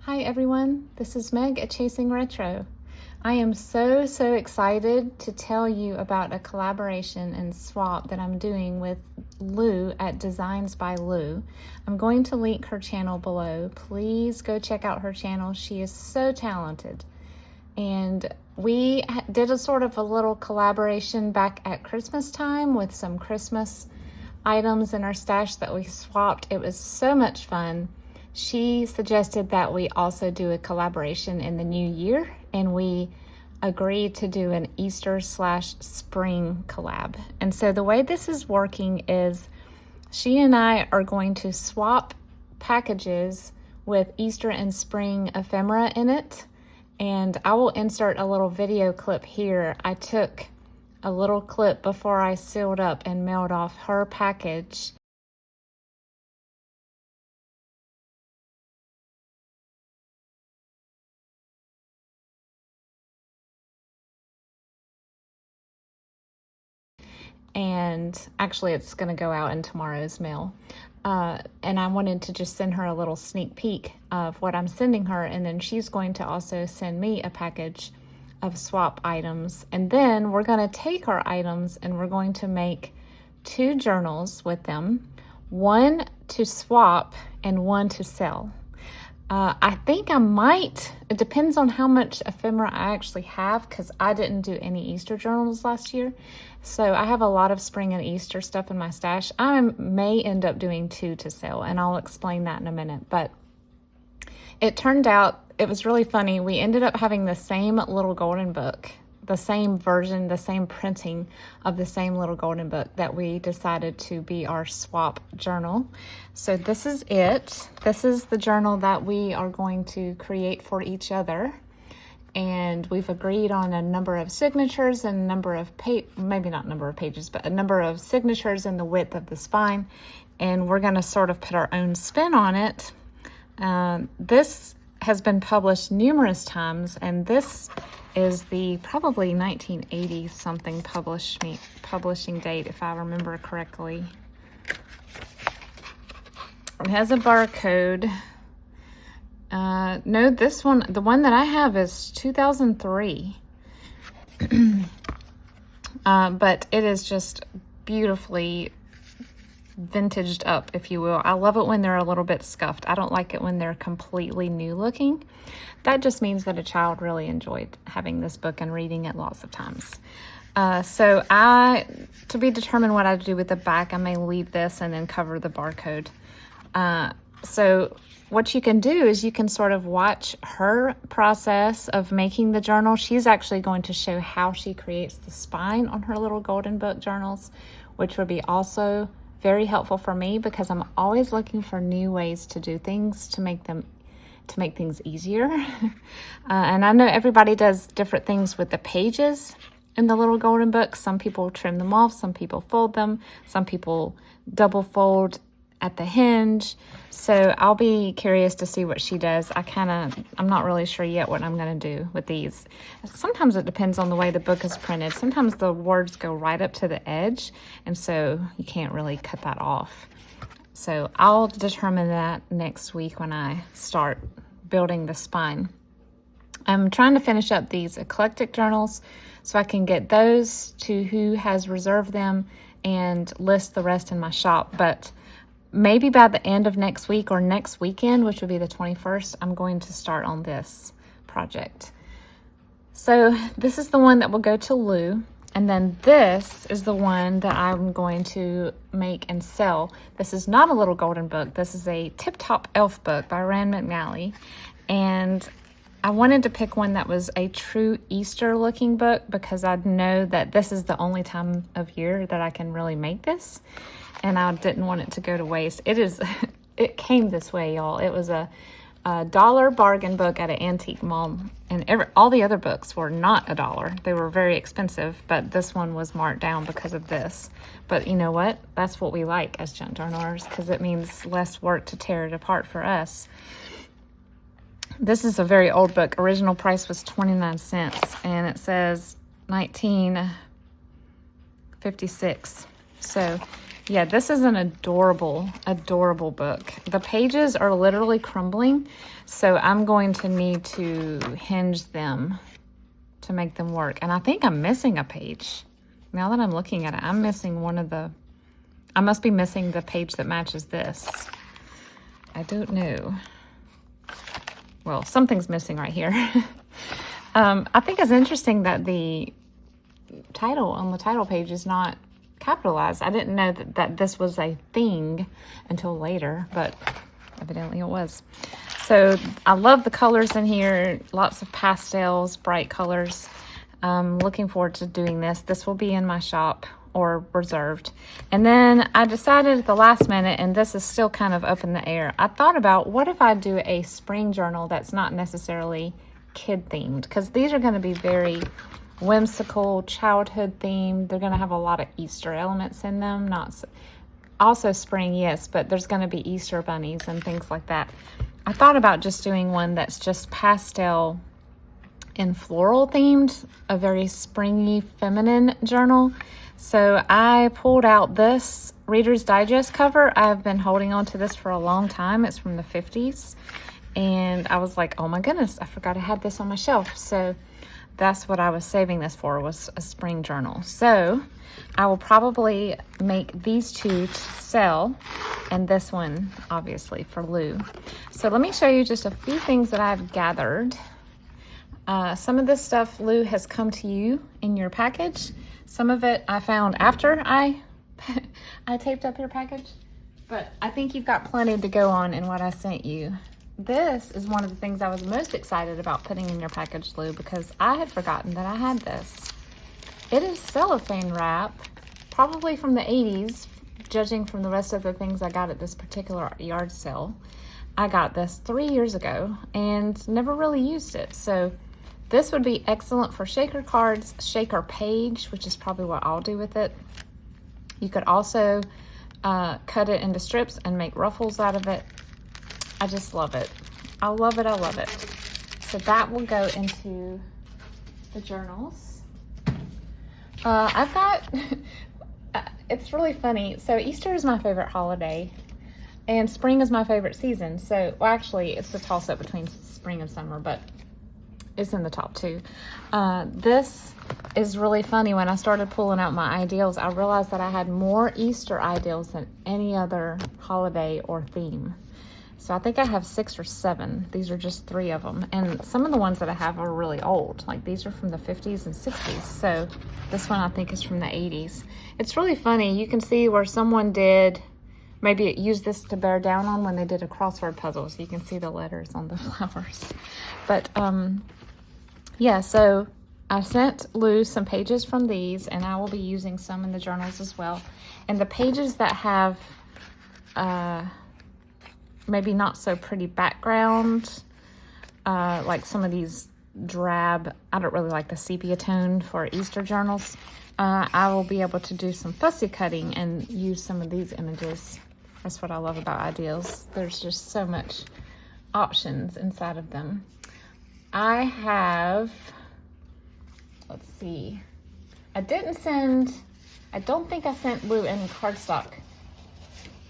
Hi everyone, this is Meg at Chasing Retro. I am so excited to tell you about a collaboration and swap that I'm doing with Lou at Designs by Lou. I'm going to link her channel below. Please go check out her channel. She is so talented. And we did a sort of a little collaboration back at Christmas time with some Christmas items in our stash that we swapped. It was so much fun. She suggested that we also do a collaboration in the new year, and we agreed to do an Easter/spring collab. And so the way this is working is she and I are going to swap packages with Easter and spring ephemera in it. And I will insert a little video clip here. I took a little clip before I sealed up and mailed off her package. And actually it's going to go out in tomorrow's mail. And I wanted to just send her a little sneak peek of what I'm sending her, and then she's going to also send me a package of swap items. And then we're going to take our items and we're going to make 2 journals with them, one to swap and one to sell. I think I might, it depends on how much ephemera I actually have, because I didn't do any Easter journals last year. So I have a lot of spring and Easter stuff in my stash. I may end up doing 2 to sell, and I'll explain that in a minute. But it turned out, it was really funny. We ended up having the same little golden book, the same version, the same printing of the same little golden book that we decided to be our swap journal. So this is it. This is the journal that we are going to create for each other. And we've agreed on a number of signatures and a number of maybe not number of pages, but a number of signatures in the width of the spine. And we're gonna sort of put our own spin on it. This has been published numerous times, and this is the probably 1980 something publishing date, if I remember correctly. It has a barcode. No, this one, the one that I have is 2003. But it is just beautifully vintaged up, if you will. I love it when they're a little bit scuffed. I don't like it when they're completely new looking. That just means that a child really enjoyed having this book and reading it lots of times. So to be determined what I do with the back, I may leave this and then cover the barcode. So what you can do is you can sort of watch her process of making the journal. She's actually going to show how she creates the spine on her little golden book journals, which would be also very helpful for me, because I'm always looking for new ways to do things to make things easier. And I know everybody does different things with the pages in the little golden book. Some people trim them off, some people fold them, some people double fold at the hinge. So I'll be curious to see what she does. I'm not really sure yet what I'm going to do with these. Sometimes it depends on the way the book is printed. Sometimes the words go right up to the edge, and so you can't really cut that off. So I'll determine that next week when I start building the spine. I'm trying to finish up these eclectic journals so I can get those to who has reserved them and list the rest in my shop. But maybe by the end of next week or next weekend, which will be the 21st, I'm going to start on this project. So this is the one that will go to Lou. And then this is the one that I'm going to make and sell. This is not a little golden book. This is a Tip Top Elf book by Rand McNally. And I wanted to pick one that was a true Easter looking book, because I know that this is the only time of year that I can really make this. And I didn't want it to go to waste. It came this way, y'all. It was a $1 bargain book at an antique mall, and all the other books were not $1. They were very expensive, but this one was marked down because of this. But you know what? That's what we like as junk journalers, because it means less work to tear it apart for us. This is a very old book. Original price was 29 cents, and it says 1956. So Yeah, this is an adorable, adorable book. The pages are literally crumbling, so I'm going to need to hinge them to make them work. And I think I'm missing a page. Now that I'm looking at it, I'm missing one of the... I must be missing the page that matches this. I don't know. Well, something's missing right here. I think it's interesting that the title on the title page is not capitalized. I didn't know that this was a thing until later, but evidently it was. So I love the colors in here. Lots of pastels, bright colors. Looking forward to doing this. This will be in my shop or reserved. And then I decided at the last minute, and this is still kind of up in the air, I thought about what if I do a spring journal that's not necessarily kid themed, because these are going to be very whimsical, childhood themed. They're going to have a lot of Easter elements in them. Also spring, yes, but there's going to be Easter bunnies and things like that. I thought about just doing one that's just pastel and floral themed, a very springy, feminine journal. So I pulled out this Reader's Digest cover. I've been holding on to this for a long time. It's from the 50s. And I was like, oh my goodness, I forgot I had this on my shelf. So that's what I was saving this for, was a spring journal. So I will probably make these two to sell, and this one, obviously, for Lou. So let me show you just a few things that I've gathered. Some of this stuff, Lou, has come to you in your package. Some of it I found after I taped up your package, but I think you've got plenty to go on in what I sent you. This is one of the things I was most excited about putting in your package, Lou, because I had forgotten that I had this. It is cellophane wrap, probably from the 80s, judging from the rest of the things I got at this particular yard sale. I got this 3 years ago and never really used it. So this would be excellent for shaker cards, shaker page, which is probably what I'll do with it. You could also cut it into strips and make ruffles out of it. I just love it. I love it, I love it. So that will go into the journals. I've got, it's really funny. So Easter is my favorite holiday and spring is my favorite season. So, well, actually it's a toss up between spring and summer, but it's in the top two. This is really funny. When I started pulling out my ideals, I realized that I had more Easter ideals than any other holiday or theme. So I think I have 6 or 7. These are just 3 of them. And some of the ones that I have are really old. Like these are from the 50s and 60s. So this one I think is from the 80s. It's really funny. You can see where someone did, maybe used this to bear down on when they did a crossword puzzle. So you can see the letters on the flowers. But yeah, so I sent Lou some pages from these, and I will be using some in the journals as well. And the pages that have maybe not so pretty background, like some of these drab, I don't really like the sepia tone for Easter journals. I will be able to do some fussy cutting and use some of these images. That's what I love about ideals. There's just so much options inside of them. I have, let's see, I don't think I sent Lou any cardstock.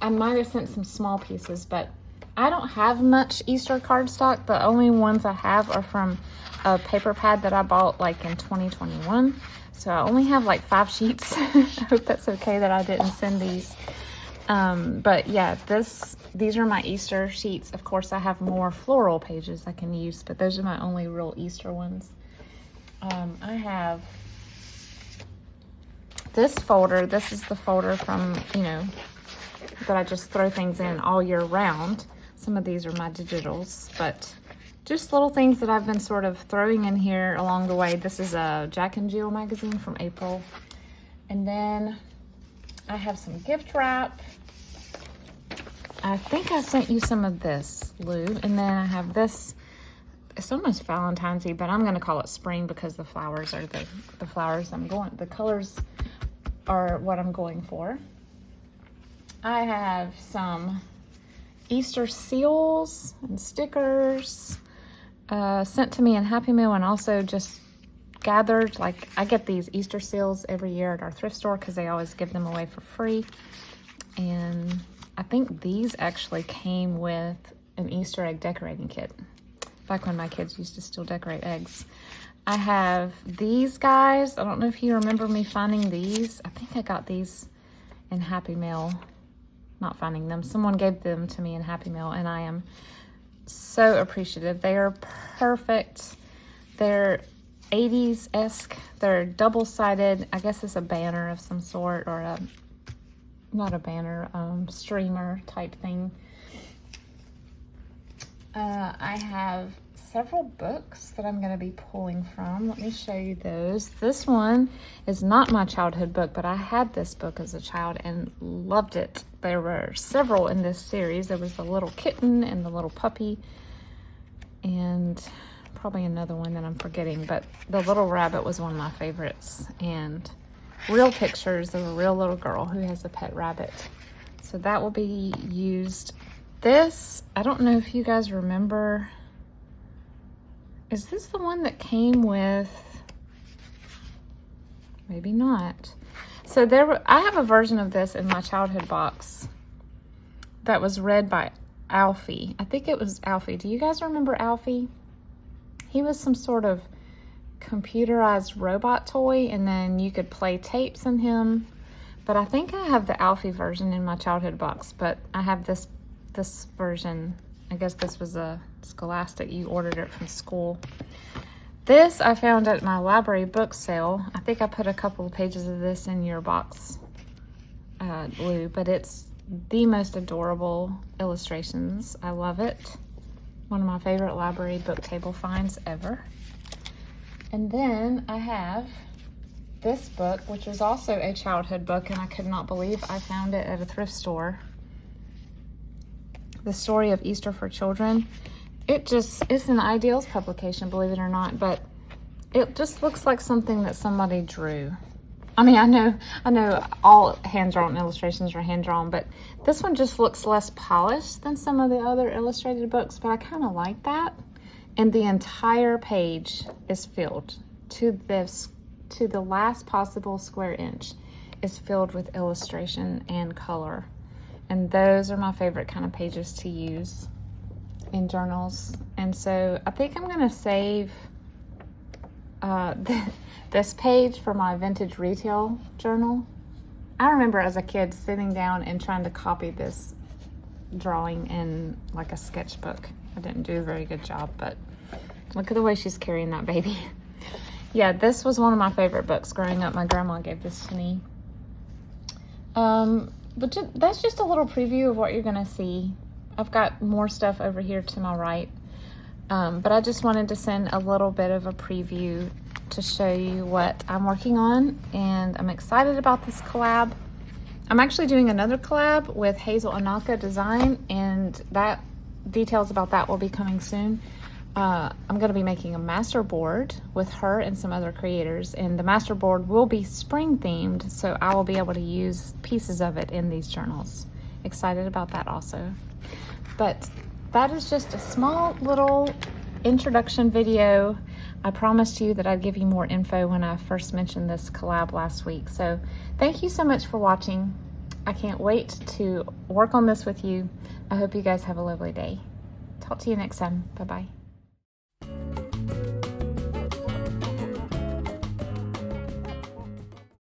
I might have sent some small pieces, but I don't have much Easter cardstock. The only ones I have are from a paper pad that I bought like in 2021. So I only have like 5 sheets. I hope that's okay that I didn't send these. But yeah, these are my Easter sheets. Of course, I have more floral pages I can use, but those are my only real Easter ones. I have this folder. This is the folder from, you know, that I just throw things in all year round. Some of these are my digitals, but just little things that I've been sort of throwing in here along the way. This is a Jack and Jill magazine from April. And then I have some gift wrap. I think I sent you some of this, Lou. And then I have this. It's almost Valentine's-y, but I'm going to call it spring because the flowers are the flowers the colors are what I'm going for. I have some Easter seals and stickers sent to me in Happy Meal, and also just gathered. Like, I get these Easter seals every year at our thrift store because they always give them away for free. And I think these actually came with an Easter egg decorating kit, back when my kids used to still decorate eggs. I have these guys. I don't know if you remember me finding these. I think I got these in Happy Mail. Not finding them. Someone gave them to me in Happy Mail, and I am so appreciative. They are perfect. They're 80s-esque. They're double-sided. I guess it's a banner of some sort, or a, not a banner, streamer type thing. I have several books that I'm going to be pulling from. Let me show you those. This one is not my childhood book, but I had this book as a child and loved it. There were several in this series. There was the little kitten and the little puppy, and probably another one that I'm forgetting, but the little rabbit was one of my favorites. And real pictures of a real little girl who has a pet rabbit. So that will be used. This, I don't know if you guys remember, is this the one that came with, maybe not. So I have a version of this in my childhood box that was read by Alfie. I think it was Alfie. Do you guys remember Alfie? He was some sort of computerized robot toy, and then you could play tapes in him. But I think I have the Alfie version in my childhood box, but I have this version. I guess this was a Scholastic. You ordered it from school. This I found at my library book sale. I think I put a couple of pages of this in your box, Lou, but it's the most adorable illustrations. I love it. One of my favorite library book table finds ever. And then I have this book, which is also a childhood book, and I could not believe I found it at a thrift store. The Story of Easter for Children. It's an Ideals publication, believe it or not, but it just looks like something that somebody drew. I mean, I know all hand-drawn illustrations are hand-drawn, but this one just looks less polished than some of the other illustrated books, but I kind of like that. And the entire page is filled to the last possible square inch is filled with illustration and color. And those are my favorite kind of pages to use in journals. And so I think I'm going to save this page for my vintage retail journal. I remember as a kid sitting down and trying to copy this drawing in like a sketchbook. I didn't do a very good job, but look at the way she's carrying that baby. Yeah, this was one of my favorite books growing up. My grandma gave this to me. But that's just a little preview of what you're going to see. I've got more stuff over here to my right. But I just wanted to send a little bit of a preview to show you what I'm working on. And I'm excited about this collab. I'm actually doing another collab with Hazel Anaka Design, and that details about that will be coming soon. I'm going to be making a master board with her and some other creators, and the master board will be spring themed, so I will be able to use pieces of it in these journals. Excited about that also. But that is just a small little introduction video. I promised you that I'd give you more info when I first mentioned this collab last week. So thank you so much for watching. I can't wait to work on this with you. I hope you guys have a lovely day. Talk to you next time. Bye-bye.